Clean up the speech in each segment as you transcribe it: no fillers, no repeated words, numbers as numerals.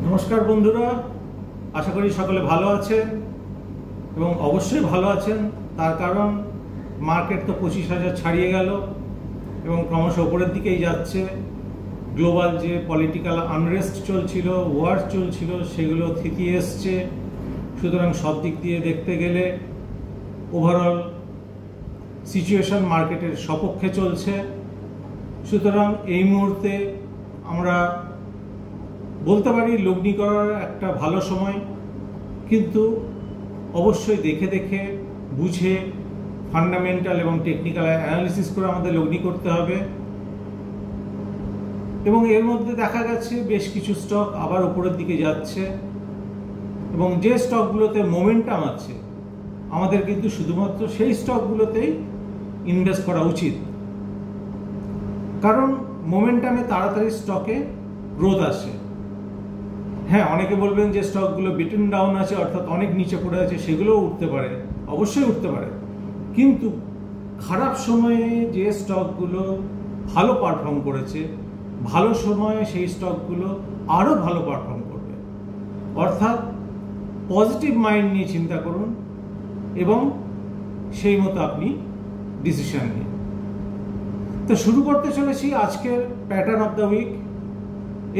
নমস্কার বন্ধুরা, আশা করি সকলে ভালো আছেন এবং অবশ্যই ভালো আছেন। তার কারণ মার্কেট তো 25,000 ছাড়িয়ে গেল এবং ক্রমশ ওপরের দিকেই যাচ্ছে। গ্লোবাল যে পলিটিক্যাল আনরেস্ট চলছিল, ওয়ার চলছিল, সেগুলো থিতিয়ে এসছে। সুতরাং সব দিক দিয়ে দেখতে গেলে ওভারঅল সিচুয়েশন মার্কেটের সপক্ষে চলছে। সুতরাং এই মুহূর্তে আমরা বলতে পারি লগ্নি করার একটা ভালো সময়, কিন্তু অবশ্যই দেখে দেখে বুঝে ফান্ডামেন্টাল এবং টেকনিক্যাল অ্যানালিসিস করে আমাদের লগ্নি করতে হবে। এবং এর মধ্যে দেখা গেছে বেশ কিছু স্টক আবার উপরের দিকে যাচ্ছে এবং যে স্টকগুলোতে মোমেন্টাম আছে আমাদের কিন্তু শুধুমাত্র সেই স্টকগুলোতেই ইনভেস্ট করা উচিত, কারণ মোমেন্টামে তাড়াতাড়ি স্টকে গ্রোথ আসে। হ্যাঁ, অনেকে বলবেন যে স্টকগুলো বিটন ডাউন আছে, অর্থাৎ অনেক নিচে পড়ে আছে, সেগুলোও উঠতে পারে, অবশ্যই উঠতে পারে, কিন্তু খারাপ সময়ে যে স্টকগুলো ভালো পারফর্ম করেছে, ভালো সময়ে সেই স্টকগুলো আরও ভালো পারফর্ম করবে। অর্থাৎ পজিটিভ মাইন্ড নিয়ে চিন্তা করুন এবং সেই মতো আপনি ডিসিশন নিন। তো শুরু করতে চলেছি আজকের প্যাটার্ন অফ দ্য উইক।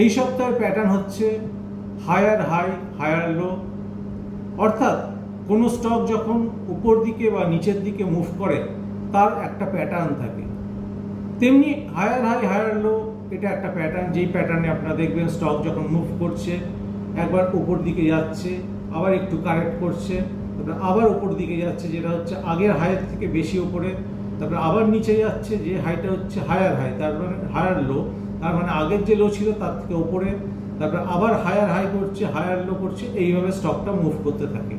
এই সপ্তাহের প্যাটার্ন হচ্ছে হায়ার হাই হায়ার লো, অর্থাৎ কোনো স্টক যখন উপর দিকে বা নিচের দিকে মুভ করে তার একটা প্যাটার্ন থাকে, তেমনি হায়ার হাই হায়ার লো এটা একটা প্যাটার্ন। যেই প্যাটার্নে আপনারা দেখবেন স্টক যখন মুভ করছে একবার উপর দিকে যাচ্ছে, আবার একটু কারেক্ট করছে, তারপরে আবার উপর দিকে যাচ্ছে, যেটা হচ্ছে আগের হাইয়ের থেকে বেশি উপরে, তারপরে আবার নিচে যাচ্ছে, যে হাইটা হচ্ছে হায়ার হাই, তার মানে হায়ার লো, তার মানে আগের যে লো ছিল তার থেকে উপরে, তারপরে আবার হায়ার হাই করছে, হায়ার লো করছে, এইভাবে স্টকটা মুভ করতে থাকে।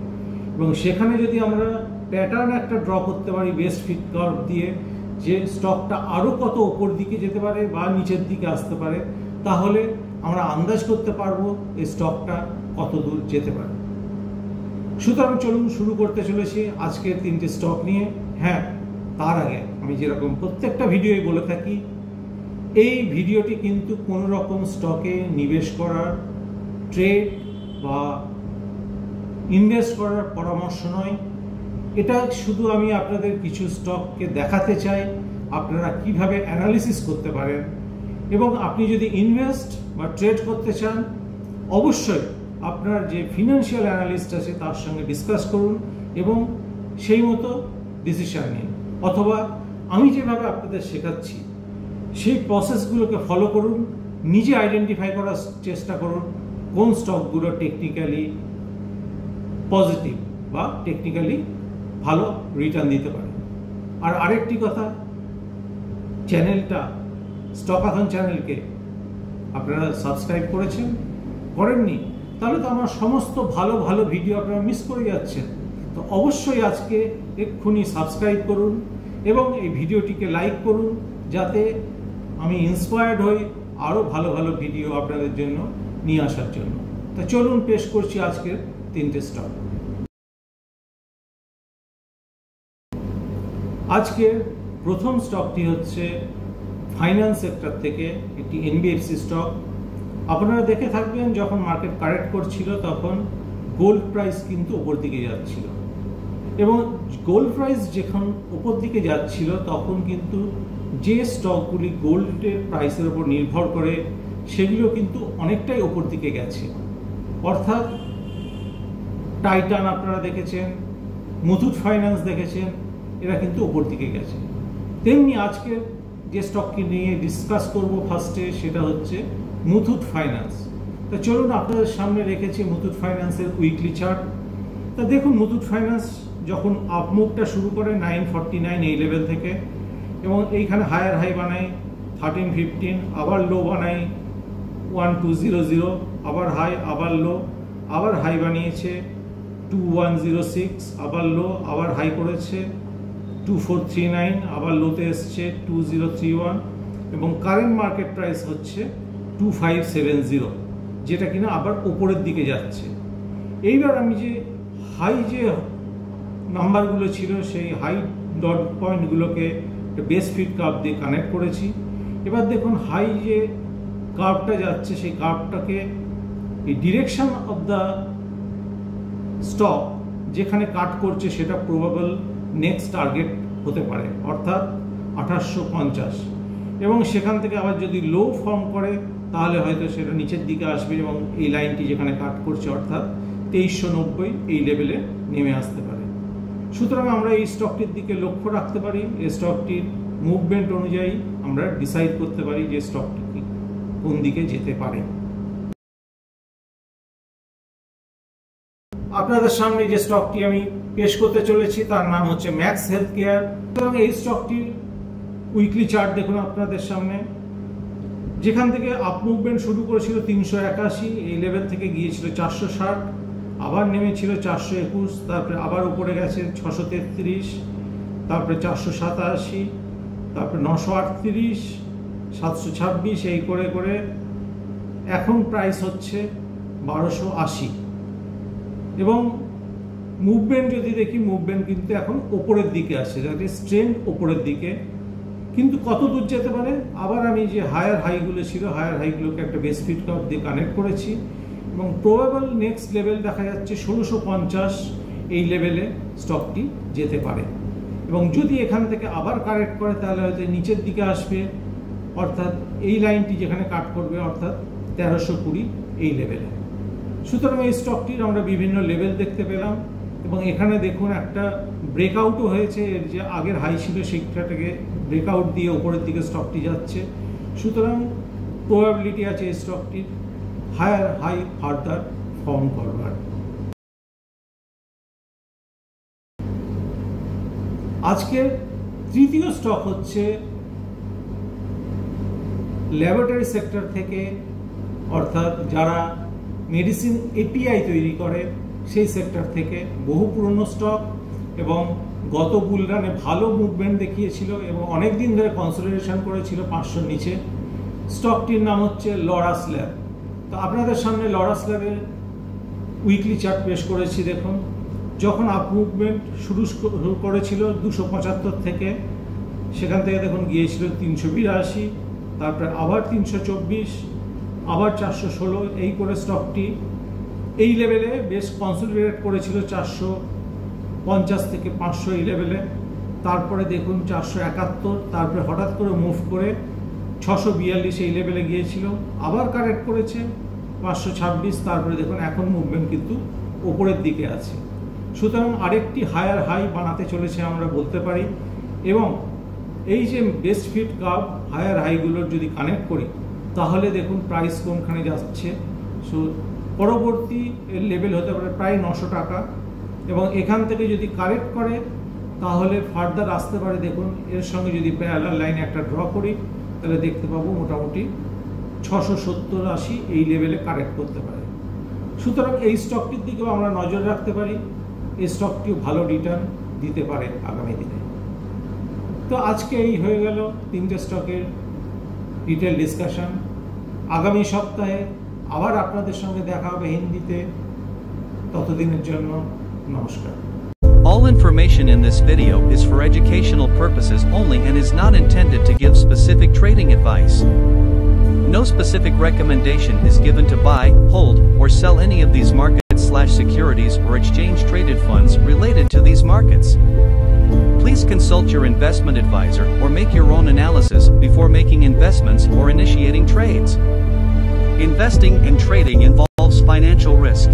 এবং সেখানে যদি আমরা প্যাটার্ন একটা ড্র করতে পারি বেস্ট ফিট কার্ভ দিয়ে, যে স্টকটা আরও কত ওপর দিকে যেতে পারে বা নিচের দিকে আসতে পারে, তাহলে আমরা আন্দাজ করতে পারবো এই স্টকটা কত দূর যেতে পারে। সুতরাং চলুন শুরু করতে চলেছি আজকের 3টে স্টক নিয়ে। হ্যাঁ, তার আগে আমি যেরকম প্রত্যেকটা ভিডিওই বলে থাকি, এই ভিডিওটি কিন্তু কোনো রকম স্টকে নিবেশ করার, ট্রেড বা ইনভেস্ট করার পরামর্শ নয়। এটা শুধু আমি আপনাদের কিছু স্টককে দেখাতে চাই আপনারা কিভাবে অ্যানালিসিস করতে পারেন, এবং আপনি যদি ইনভেস্ট বা ট্রেড করতে চান অবশ্যই আপনার যে ফিনান্সিয়াল অ্যানালিস্ট আছে তার সঙ্গে ডিসকাস করুন এবং সেই মতো ডিসিশন নিন, অথবা আমি যেভাবে আপনাদের শেখাচ্ছি সেই প্রসেসগুলোকে ফলো করুন, নিজে আইডেন্টিফাই করার চেষ্টা করুন কোন স্টকগুলো টেকনিক্যালি পজিটিভ বা টেকনিক্যালি ভালো রিটার্ন দিতে পারে। আর আরেকটি কথা, চ্যানেলটা স্টকাথন চ্যানেলকে আপনারা সাবস্ক্রাইব করেছেন, করেননি তাহলে তো আমার সমস্ত ভালো ভালো ভিডিও আপনারা মিস করে যাচ্ছেন। তো অবশ্যই আজকে এক্ষুনি সাবস্ক্রাইব করুন এবং এই ভিডিওটিকে লাইক করুন, যাতে আমি ইন্সপায়ার্ড হই আরও ভালো ভালো ভিডিও আপনাদের জন্য নিয়ে আসার জন্য। তো চলুন পেশ করছি আজকের 3টে স্টক। আজকের প্রথম স্টকটি হচ্ছে ফাইন্যান্স সেক্টর থেকে একটি এনবিএফসি স্টক। আপনারা দেখে থাকবেন যখন মার্কেট কারেক্ট করছিল তখন গোল্ড প্রাইস কিন্তু ওপর দিকে যাচ্ছিল, এবং গোল্ড প্রাইস যখন ওপর দিকে যাচ্ছিল তখন কিন্তু যে স্টকগুলি গোল্ডের প্রাইসের উপর নির্ভর করে সেগুলো কিন্তু অনেকটাই ওপর দিকে গেছে। অর্থাৎ টাইটান আপনারা দেখেছেন, মুথুট ফাইন্যান্স দেখেছেন, এরা কিন্তু ওপর দিকে গেছে। তেমনি আজকে যে স্টককে নিয়ে ডিসকাস করব ফার্স্টে সেটা হচ্ছে মুথুট ফাইন্যান্স। তা চলুন আপনাদের সামনে রেখেছি মুথুট ফাইন্যান্সের উইকলি চার্ট। তা দেখুন মুথুট ফাইন্যান্স যখন আপমুভটা শুরু করে 949 এই লেভেল থেকে, এবং এইখানে হায়ার হাই বানাই 1315, আবার লো বানাই 1200, আবার হাই, আবার লো, আবার হাই বানিয়েছে 2106, আবার লো, আবার হাই করেছে 2439, আবার লোতে এসছে 2031, এবং কারেন্ট মার্কেট প্রাইস হচ্ছে 2570, যেটা কিনা আবার ওপরের দিকে যাচ্ছে। এইবার আমি যে হাই যে নাম্বারগুলো ছিল সেই হাই ডট পয়েন্টগুলোকে বেস ফিট কার্ভ দিয়ে কানেক্ট করেছি। এবার দেখুন হাই যে কার্ভটা যাচ্ছে সেই কার্ভটাকে এই ডিরেকশন অফ দ্য স্টক যেখানে কাট করছে সেটা প্রবাবল নেক্সট টার্গেট হতে পারে, অর্থাৎ 2850, এবং সেখান থেকে আবার যদি লো ফর্ম করে তাহলে হয়তো সেটা নিচের দিকে আসবে এবং এই লাইনটি যেখানে কাট করছে অর্থাৎ 2390 এই লেভেলে নেমে আসতে পারে। সুতরাং আমরা এই স্টকটির দিকে লক্ষ্য রাখতে পারি। এই স্টকটির মুভমেন্ট অনুযায়ী আমরা ডিসাইড করতে পারি যে স্টকটি কোন দিকে যেতে পারে। আপনাদের সামনে যে স্টকটি আমি পেশ করতে চলেছি তার নাম হচ্ছে ম্যাক্স হেলথ কেয়ার। সুতরাং এই স্টকটির উইকলি চার্ট দেখুন আপনাদের সামনে, যেখান থেকে আপ মুভমেন্ট শুরু করেছিল 381, এই লেভেল থেকে গিয়েছিল 460, আবার নেমেছিল 421, তারপরে আবার উপরে গেছে 633, তারপরে 487, তারপরে 938, 726, এই করে করে এখন প্রাইস হচ্ছে 1280। এবং মুভমেন্ট যদি দেখি, মুভমেন্ট কিন্তু এখন ওপরের দিকে আসছে, যাতে স্ট্রেন্ড ওপরের দিকে, কিন্তু কত দূর যেতে পারে। আবার আমি যে হায়ার হাইগুলো ছিল, হায়ার হাইগুলোকে একটা বেস ফিট কার্ভ দিয়ে কানেক্ট করেছি এবং প্রবাবল নেক্সট লেভেল দেখা যাচ্ছে 1650, এই লেভেলে স্টকটি যেতে পারে। এবং যদি এখান থেকে আবার কারেক্ট করে তাহলে হয়তো নিচের দিকে আসবে, অর্থাৎ এই লাইনটি যেখানে কাট করবে অর্থাৎ 1320 এই লেভেলে। সুতরাং এই স্টকটির আমরা বিভিন্ন লেভেল দেখতে পেলাম এবং এখানে দেখুন একটা ব্রেকআউটও হয়েছে, এর যে আগের হাই ছিল সেইটাকে ব্রেকআউট দিয়ে ওপরের দিকে স্টকটি যাচ্ছে। সুতরাং প্রবাবিলিটি আছে এই স্টকটির হায়ার হাই ফার্দার ফর্ম করবার। আজকের তৃতীয় স্টক হচ্ছে ল্যাবরেটরি সেক্টর থেকে, অর্থাৎ যারা মেডিসিন এপিআই তৈরি করে সেই সেক্টর থেকে, বহু পুরনো স্টক এবং গত বুল রানে ভালো মুভমেন্ট দেখিয়েছিল এবং অনেক দিন ধরে কনসলিডেশন করেছিল 500 নিচে। স্টকটির নাম হচ্ছে লরাস ল্যাব। তো আপনাদের সামনে লরাস ল্যাবের উইকলি চার্ট পেশ করেছি। দেখুন, যখন আপ মুভমেন্ট শুরু করেছিল 275 থেকে, সেখান থেকে দেখুন গিয়েছিল 382, তারপরে আবার 324, আবার 416, এই করে স্টকটি এই লেভেলে বেশ কনসলিডেট করেছিল 450 থেকে 500 এই লেভেলে। তারপরে দেখুন 471, তারপরে হঠাৎ করে মুভ করে 642 এই লেভেলে গিয়েছিল, আবার কারেক্ট করেছে 526, তারপরে দেখুন এখন মুভমেন্ট কিন্তু ওপরের দিকে আছে। সুতরাং আরেকটি হায়ার হাই বানাতে চলেছে আমরা বলতে পারি। এবং এই যে বেস্ট ফিট কার্ভ হায়ার হাইগুলোর যদি কানেক্ট করি তাহলে দেখুন প্রাইস কোনখানে যাচ্ছে। সো পরবর্তী লেভেল হতে পারে প্রায় 900 টাকা এবং এখান থেকে যদি কারেক্ট করে তাহলে ফার্দার আসতে পারে। দেখুন এর সঙ্গে যদি প্যারালাল লাইনে একটা ড্র করি তাহলে দেখতে পাবো মোটামুটি 670-80 এই লেভেলে কারেক্ট করতে পারে। সুতরাং এই স্টকটির দিকেও আমরা নজর রাখতে পারি, এই স্টকটিও ভালো রিটার্ন দিতে পারে আগামী দিনে। তো আজকে এই হয়ে গেল 3টে স্টকের ডিটেল ডিসকাশন। আগামী সপ্তাহে আবার আপনাদের সঙ্গে দেখা হবে হিন্দিতে। ততদিনের জন্য নমস্কার। All information in this video is for educational purposes only and is not intended to give specific trading advice. No specific recommendation is given to buy, hold, or sell any of these markets/securities or exchange-traded funds related to these markets. Please consult your investment advisor or make your own analysis before making investments or initiating trades. Investing and trading involves financial risk.